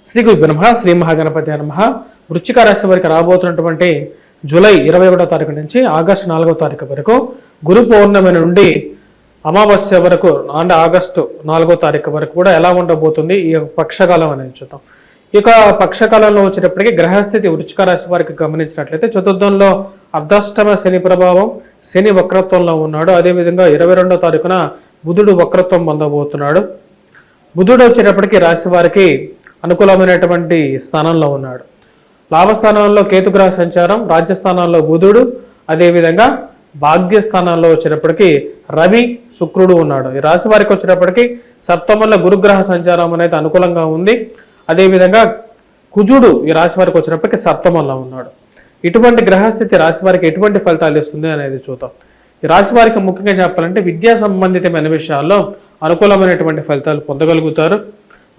శ్రీ గురు నమః శ్రీ మహాగణపతి నమః. వృశ్చిక రాశి వారికి రాబోతున్నటువంటి జూలై 21వ తారీఖు నుంచి ఆగస్టు 4వ తారీఖు వరకు గురు పౌర్ణమి నుండి అమావాస్య వరకు అంటే ఆగస్టు 4వ తారీఖు వరకు కూడా ఎలా ఉండబోతుంది ఈ పక్షకాలం అనేది చూద్దాం. ఇక పక్షకాలంలో వచ్చేటప్పటికి గ్రహస్థితి వృశ్చిక రాశి వారికి గమనించినట్లయితే చతుర్థంలో అర్ధాష్టమ శని ప్రభావం, శని వక్రత్వంలో ఉన్నాడు. అదేవిధంగా 22వ తారీఖున బుధుడు వక్రత్వం పొందబోతున్నాడు. బుధుడు వచ్చేటప్పటికి రాశి వారికి అనుకూలమైనటువంటి స్థానంలో ఉన్నాడు. లాభస్థానంలో కేతుగ్రహ సంచారం, రాజ్యస్థానాల్లో బుధుడు, అదేవిధంగా భాగ్యస్థానాల్లో వచ్చేటప్పటికి రవి, శుక్రుడు ఉన్నాడు. ఈ రాశి వారికి వచ్చేటప్పటికి సప్తమంలో గురుగ్రహ సంచారం అనేది అనుకూలంగా ఉంది. అదేవిధంగా కుజుడు ఈ రాశి వారికి వచ్చినప్పటికీ సప్తమంలో ఉన్నాడు. ఇటువంటి గ్రహస్థితి రాశి వారికి ఎటువంటి ఫలితాలు ఇస్తుంది అనేది చూద్దాం. ఈ రాశి వారికి ముఖ్యంగా చెప్పాలంటే విద్యా సంబంధితమైన విషయాల్లో అనుకూలమైనటువంటి ఫలితాలు పొందగలుగుతారు.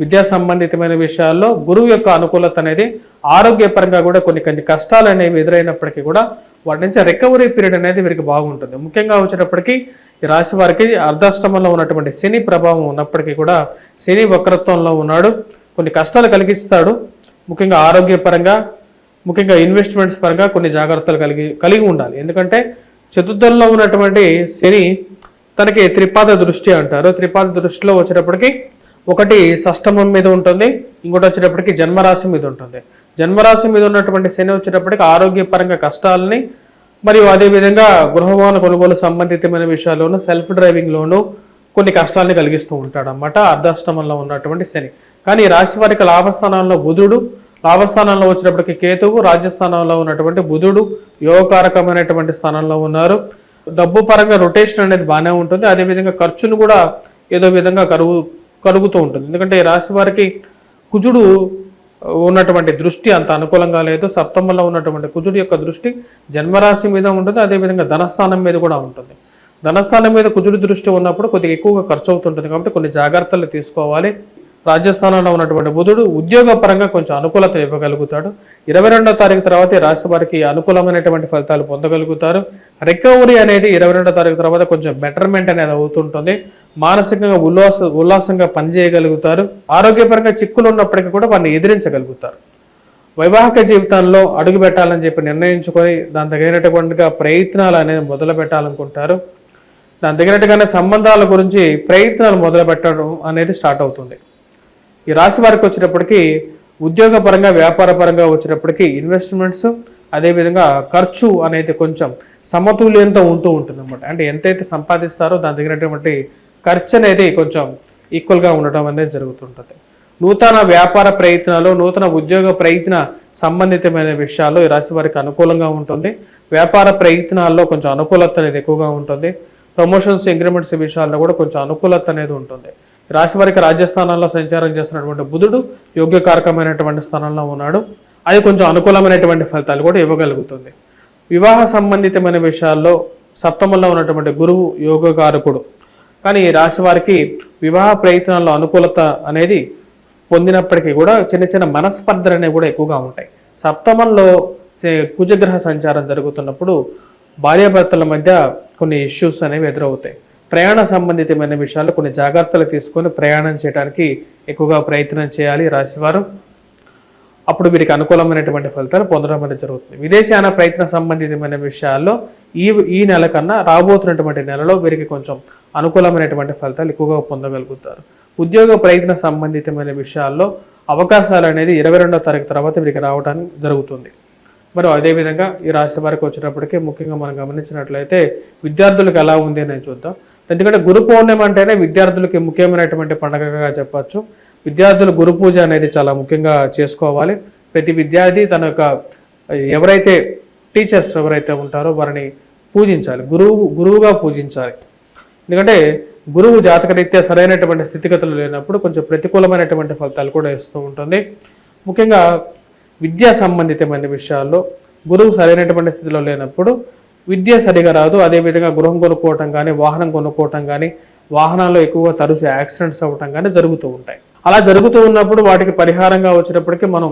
విద్యా సంబంధితమైన విషయాల్లో గురువు యొక్క అనుకూలత అనేది, ఆరోగ్యపరంగా కూడా కొన్ని కష్టాలు అనేవి ఎదురైనప్పటికీ కూడా వాటి నుంచి రికవరీ పీరియడ్ అనేది వీరికి బాగుంటుంది. ముఖ్యంగా వచ్చేటప్పటికి ఈ రాశి వారికి అర్ధాష్టమంలో ఉన్నటువంటి శని ప్రభావం ఉన్నప్పటికీ కూడా శని వక్రత్వంలో ఉన్నాడు. కొన్ని కష్టాలు కలిగిస్తాడు. ముఖ్యంగా ఆరోగ్యపరంగా, ముఖ్యంగా ఇన్వెస్ట్మెంట్స్ పరంగా కొన్ని జాగ్రత్తలు కలిగి ఉండాలి. ఎందుకంటే చతుర్థంలో ఉన్నటువంటి శని తనకి త్రిపాద దృష్టి అంటారు. త్రిపాద దృష్టిలో వచ్చేటప్పటికి ఒకటి షష్టమం మీద ఉంటుంది, ఇంకోటి వచ్చేటప్పటికి జన్మరాశి మీద ఉంటుంది. జన్మరాశి మీద ఉన్నటువంటి శని వచ్చేటప్పటికి ఆరోగ్యపరంగా కష్టాలని, మరియు అదేవిధంగా గృహవాహన కొనుగోలు సంబంధితమైన విషయాల్లోనూ, సెల్ఫ్ డ్రైవింగ్లోనూ కొన్ని కష్టాలని కలిగిస్తూ ఉంటాడు అన్నమాట అర్ధాష్టమంలో ఉన్నటువంటి శని. కానీ రాశి వారికి లాభస్థానంలో బుధుడు, లాభస్థానంలో వచ్చినప్పటికీ కేతువు, రాజ్యస్థానంలో ఉన్నటువంటి బుధుడు యోగకారకమైనటువంటి స్థానంలో ఉన్నారు. డబ్బు పరంగా రొటేషన్ అనేది బాగానే ఉంటుంది. అదేవిధంగా ఖర్చును కూడా ఏదో విధంగా కలుగుతూ ఉంటుంది. ఎందుకంటే ఈ రాశి వారికి కుజుడు ఉన్నటువంటి దృష్టి అంత అనుకూలంగా లేదు. సప్తమంలో ఉన్నటువంటి కుజుడు యొక్క దృష్టి జన్మరాశి మీద ఉంటుంది. అదేవిధంగా ధనస్థానం మీద కూడా ఉంటుంది. ధనస్థానం మీద కుజుడు దృష్టి ఉన్నప్పుడు కొద్దిగా ఎక్కువగా ఖర్చు అవుతుంటుంది. కాబట్టి కొన్ని జాగ్రత్తలు తీసుకోవాలి. రాజ్యస్థానంలో ఉన్నటువంటి బుధుడు ఉద్యోగపరంగా కొంచెం అనుకూలత ఇవ్వగలుగుతాడు. 22వ తారీఖు తర్వాత ఈ రాశి వారికి అనుకూలమైనటువంటి ఫలితాలు పొందగలుగుతారు. రికవరీ అనేది 22వ తారీఖు తర్వాత కొంచెం బెటర్మెంట్ అనేది అవుతుంటుంది. మానసికంగా ఉల్లాసంగా పనిచేయగలుగుతారు. ఆరోగ్యపరంగా చిక్కులు ఉన్నప్పటికీ కూడా వారిని ఎదిరించగలుగుతారు. వైవాహిక జీవితంలో అడుగు పెట్టాలని చెప్పి నిర్ణయించుకొని దాని తగినటువంటిగా ప్రయత్నాలు అనేది మొదలు పెట్టాలనుకుంటారు. దాని తగినట్టుగానే సంబంధాల గురించి ప్రయత్నాలు మొదలు పెట్టడం అనేది స్టార్ట్ అవుతుంది. ఈ రాశి వారికి వచ్చేటప్పటికి ఉద్యోగపరంగా, వ్యాపారపరంగా వచ్చేటప్పటికి ఇన్వెస్ట్మెంట్స్, అదేవిధంగా ఖర్చు అనేది కొంచెం సమతుల్యంతో ఉంటూ ఉంటుంది అన్నమాట. అంటే ఎంతైతే సంపాదిస్తారో దాని తగినటువంటి ఖర్చు అనేది కొంచెం ఈక్వల్గా ఉండటం అనేది జరుగుతుంటుంది. నూతన వ్యాపార ప్రయత్నాలు, నూతన ఉద్యోగ ప్రయత్న సంబంధితమైన విషయాల్లో ఈ రాశి వారికి అనుకూలంగా ఉంటుంది. వ్యాపార ప్రయత్నాల్లో కొంచెం అనుకూలత అనేది ఎక్కువగా ఉంటుంది. ప్రమోషన్స్, ఇంక్రిమెంట్స్ విషయాల్లో కూడా కొంచెం అనుకూలత అనేది ఉంటుంది. రాశి వారికి రాజ్యస్థానంలో సంచారం చేస్తున్నటువంటి బుధుడు యోగ్యకారకమైనటువంటి స్థానంలో ఉన్నాడు. అది కొంచెం అనుకూలమైనటువంటి ఫలితాలు కూడా ఇవ్వగలుగుతుంది. వివాహ సంబంధితమైన విషయాల్లో సప్తమంలో ఉన్నటువంటి గురువు యోగకారకుడు. కానీ ఈ రాశి వారికి వివాహ ప్రయత్నాల్లో అనుకూలత అనేది పొందినప్పటికీ కూడా చిన్న మనస్పర్ధలు అనేవి కూడా ఎక్కువగా ఉంటాయి. సప్తమంలో కుజగ్రహ సంచారం జరుగుతున్నప్పుడు భార్యాభర్తల మధ్య కొన్ని ఇష్యూస్ అనేవి ఎదురవుతాయి. ప్రయాణ సంబంధితమైన విషయాల్లో కొన్ని జాగ్రత్తలు తీసుకొని ప్రయాణం చేయడానికి ఎక్కువగా ప్రయత్నం చేయాలి రాశివారు. అప్పుడు వీరికి అనుకూలమైనటువంటి ఫలితాలు పొందడం అనేది జరుగుతుంది. విదేశాన ప్రయత్న సంబంధితమైన విషయాల్లో ఈ నెల కన్నా రాబోతున్నటువంటి నెలలో వీరికి కొంచెం అనుకూలమైనటువంటి ఫలితాలు ఎక్కువగా పొందగలుగుతారు. ఉద్యోగ ప్రయత్న సంబంధితమైన విషయాల్లో అవకాశాలు అనేది 22వ తారీఖు తర్వాత వీరికి రావడానికి జరుగుతుంది. మరి అదేవిధంగా ఈ రాశి వారికి వచ్చేటప్పటికీ ముఖ్యంగా మనం గమనించినట్లయితే విద్యార్థులకు ఎలా ఉంది అనేది చూద్దాం. ఎందుకంటే గురు పౌర్ణమి అంటేనే విద్యార్థులకి ముఖ్యమైనటువంటి పండుగగా చెప్పచ్చు. విద్యార్థులు గురు పూజ అనేది చాలా ముఖ్యంగా చేసుకోవాలి. ప్రతి విద్యార్థి తన యొక్క ఎవరైతే టీచర్స్ ఎవరైతే ఉంటారో వారిని పూజించాలి, గురువుగా పూజించాలి. ఎందుకంటే గురువు జాతకరీత్యా సరైనటువంటి స్థితిగతులు లేనప్పుడు కొంచెం ప్రతికూలమైనటువంటి ఫలితాలు కూడా ఇస్తూ ఉంటుంది. ముఖ్యంగా విద్యా సంబంధితమైన విషయాల్లో గురువు సరైనటువంటి స్థితిలో లేనప్పుడు విద్య సరిగా రాదు. అదేవిధంగా గృహం కొనుక్కోవటం కానీ, వాహనం కొనుక్కోవటం కానీ, వాహనాల్లో ఎక్కువగా తరచు యాక్సిడెంట్స్ అవ్వటం కానీ జరుగుతూ ఉంటాయి. అలా జరుగుతూ ఉన్నప్పుడు వాటికి పరిహారంగా వచ్చేటప్పటికి మనం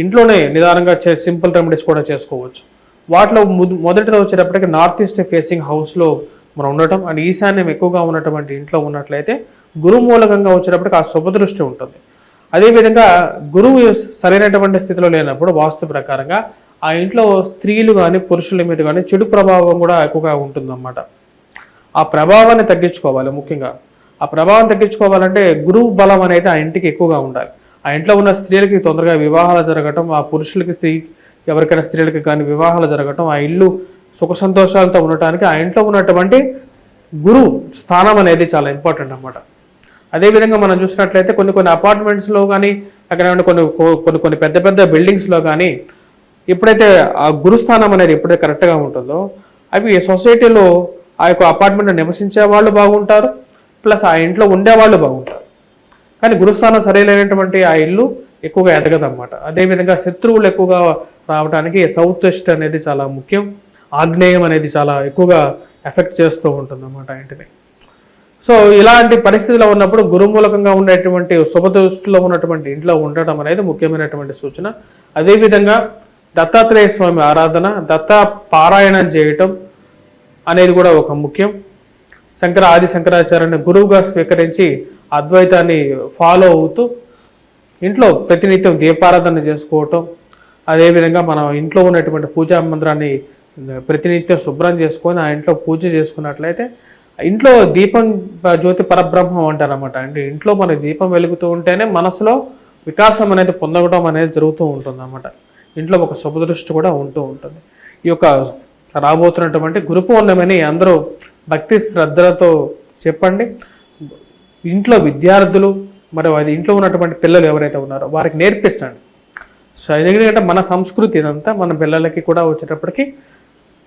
ఇంట్లోనే నిదానంగా సింపుల్ రెమెడీస్ కూడా చేసుకోవచ్చు. వాటిలో మొదటిలో వచ్చేటప్పటికి నార్త్ ఈస్ట్ ఫేసింగ్ హౌస్లో మనం ఉండటం అండ్ ఈశాన్యం ఎక్కువగా ఉన్నటువంటి ఇంట్లో ఉన్నట్లయితే గురు మూలకంగా వచ్చేటప్పటికి ఆ శుభదృష్టి ఉంటుంది. అదేవిధంగా గురువు సరైనటువంటి స్థితిలో లేనప్పుడు వాస్తు ప్రకారంగా ఆ ఇంట్లో స్త్రీలు కానీ పురుషుల మీద కానీ చెడు ప్రభావం కూడా ఎక్కువగా ఉంటుందన్నమాట. ఆ ప్రభావాన్ని తగ్గించుకోవాలి. ముఖ్యంగా ఆ ప్రభావం తగ్గించుకోవాలంటే గురువు బలం అనేది ఆ ఇంటికి ఎక్కువగా ఉండాలి. ఆ ఇంట్లో ఉన్న స్త్రీలకి తొందరగా వివాహాలు జరగటం, ఆ పురుషులకి ఎవరికైనా స్త్రీలకి కానీ వివాహాలు జరగటం, ఆ ఇల్లు సుఖ సంతోషాలతో ఉండటానికి ఆ ఇంట్లో ఉన్నటువంటి గురువు స్థానం అనేది చాలా ఇంపార్టెంట్ అన్నమాట. అదేవిధంగా మనం చూసినట్లయితే కొన్ని అపార్ట్మెంట్స్లో కానీ అక్కడ కొన్ని పెద్ద పెద్ద బిల్డింగ్స్లో కానీ ఎప్పుడైతే ఆ గురుస్థానం అనేది ఎప్పుడైతే కరెక్ట్గా ఉంటుందో అవి సొసైటీలో ఆ యొక్క అపార్ట్మెంట్లో నివసించే వాళ్ళు బాగుంటారు, ప్లస్ ఆ ఇంట్లో ఉండేవాళ్ళు బాగుంటారు. కానీ గురుస్థానం సరైనటువంటి ఆ ఇల్లు ఎక్కువగా ఎదగదన్నమాట. అదేవిధంగా శత్రువులు ఎక్కువగా రావడానికి సౌత్ వెస్ట్ అనేది చాలా ముఖ్యం. ఆగ్నేయం అనేది చాలా ఎక్కువగా ఎఫెక్ట్ చేస్తూ ఉంటుంది అన్నమాట ఇంటిని. సో ఇలాంటి పరిస్థితిలో ఉన్నప్పుడు గురుమూలకంగా ఉండేటువంటి శుభదృష్టిలో ఉన్నటువంటి ఇంట్లో ఉండటం అనేది ముఖ్యమైనటువంటి సూచన. అదేవిధంగా దత్తాత్రేయ స్వామి ఆరాధన, దత్తా పారాయణం చేయటం అనేది కూడా ఒక ముఖ్యం. ఆది శంకరాచార్యుని గురువుగా స్వీకరించి అద్వైతాన్ని ఫాలో అవుతూ ఇంట్లో ప్రతినిత్యం దీపారాధన చేసుకోవటం, అదేవిధంగా మనం ఇంట్లో ఉన్నటువంటి పూజా మందిరాన్ని ప్రతినిత్యం శుభ్రం చేసుకొని ఆ ఇంట్లో పూజ చేసుకున్నట్లయితే ఇంట్లో దీపం జ్యోతి పరబ్రహ్మం అంటారన్నమాట. అంటే ఇంట్లో మన దీపం వెలుగుతూ ఉంటేనే మనసులో వికాసం అనేది పొందడం అనేది జరుగుతూ ఉంటుంది అన్నమాట. ఇంట్లో ఒక శుభదృష్టి కూడా ఉంటూ ఉంటుంది. ఈ యొక్క రాబోతున్నటువంటి గురు పౌర్ణమిని అందరూ భక్తి శ్రద్ధలతో చెప్పండి. ఇంట్లో విద్యార్థులు మరి అది ఇంట్లో ఉన్నటువంటి పిల్లలు ఎవరైతే ఉన్నారో వారికి నేర్పించండి. సో ఎందుకంటే మన సంస్కృతి ఇదంతా మన పిల్లలకి కూడా వచ్చేటప్పటికి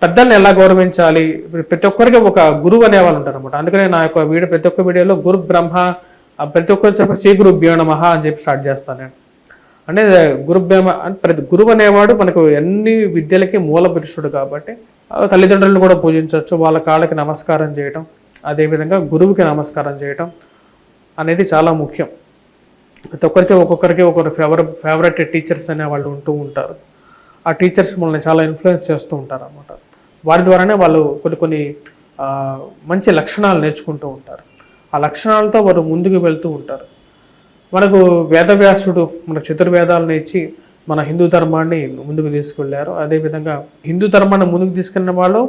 పెద్దల్ని ఎలా గౌరవించాలి, ప్రతి ఒక్కరికి ఒక గురువు అనేవాళ్ళు ఉంటారు అనమాట. అందుకనే నా యొక్క ప్రతి ఒక్క వీడియోలో గురు బ్రహ్మ, ప్రతి ఒక్కరు చెప్పి శ్రీ గురుభ్యో నమః అని చెప్పి స్టార్ట్ చేస్తాను నేను. అంటే గురుబ్రహ్మ అంటే ప్రతి గురువు అనేవాడు మనకు అన్ని విద్యలకి మూల పురుషుడు కాబట్టి తల్లిదండ్రులను కూడా పూజించవచ్చు, వాళ్ళ కాళ్ళకి నమస్కారం చేయటం, అదేవిధంగా గురువుకి నమస్కారం చేయటం అనేది చాలా ముఖ్యం. ప్రతి ఒక్కొక్కరికి ఒకరు ఫేవరెట్ టీచర్స్ అనే వాళ్ళు ఉంటూ ఉంటారు. ఆ టీచర్స్ మనల్ని చాలా ఇన్ఫ్లుయెన్స్ చేస్తూ ఉంటారు అన్నమాట. వారి ద్వారానే వాళ్ళు కొన్ని మంచి లక్షణాలు నేర్చుకుంటూ ఉంటారు. ఆ లక్షణాలతో వారు ముందుకు వెళ్తూ ఉంటారు. మనకు వేదవ్యాసుడు మన చతుర్వేదాలను ఇచ్చి మన హిందూ ధర్మాన్ని ముందుకు తీసుకెళ్లారు. అదేవిధంగా హిందూ ధర్మాన్ని ముందుకు తీసుకెళ్ళిన వాళ్ళు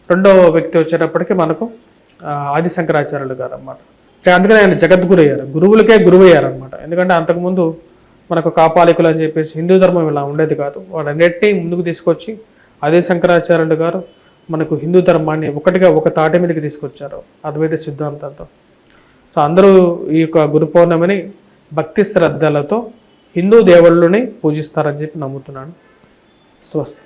రెండవ వ్యక్తి వచ్చేటప్పటికి మనకు ఆది శంకరాచార్యులు గారు అన్నమాట. అందుకని ఆయన జగద్గురు అయ్యారు, గురువులకే గురువు అయ్యారనమాట. ఎందుకంటే అంతకుముందు మనకు కాపాలికులు అని చెప్పేసి హిందూ ధర్మం ఇలా ఉండేది కాదు. వాడన్నిటినీ ముందుకు తీసుకొచ్చి ఆది శంకరాచార్యులు గారు మనకు హిందూ ధర్మాన్ని ఒక తాటి మీదకి తీసుకొచ్చారు అద్వైత సిద్ధాంతంతో. సో అందరూ ఈ యొక్క గురు పౌర్ణమిని భక్తి శ్రద్ధలతో హిందూ దేవుళ్ళని పూజిస్తారని చెప్పి నమ్ముతున్నాను. స్వస్తి.